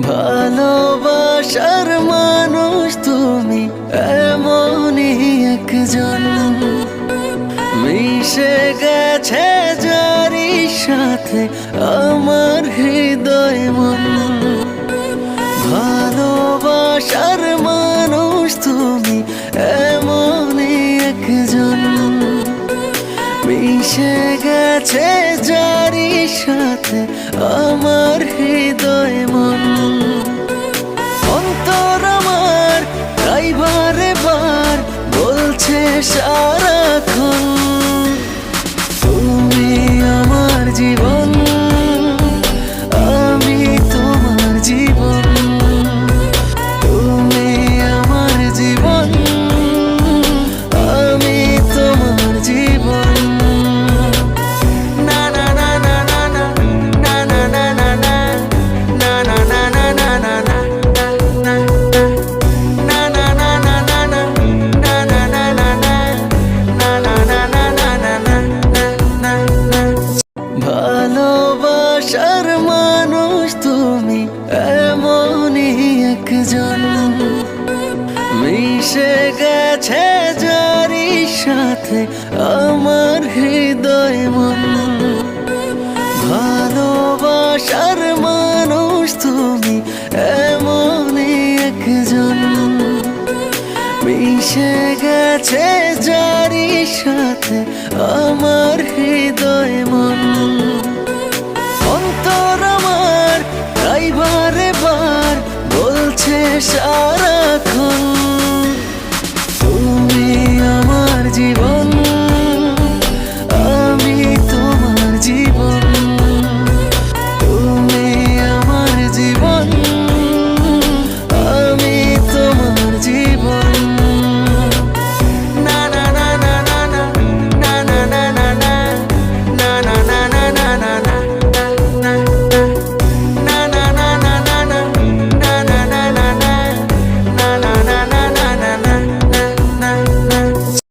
ভালোবাসার মানুষ তুমি এমনই একজন, মিশে গেছে যারি সাথে আমার হৃদয় মন। ভালোবাসার মানুষ তুমি এমনই একজন, মিশে গেছে যারি সাথে আমার হৃদয় মন। অন্তর আমার তাই বারে বার বলছে সারাক্ষণ, তুমি আমার জীবন, আমি তোমার জীবন। তুমি আমার জীবন, আমি তোমার জীবন। ভালোবাসার মানুষ তুমি এমনই একজন, মিশে গেছে যারি সাথে আমার হৃদয় মন। ভালোবাসার মানুষ তুমি এমনই একজন, মিশে গেছে যারি সাথে আমার হৃদয় মন। অন্তর আমার তাই বারে বার বলছে সারাক্ষণ, তুমি আমার জীবন।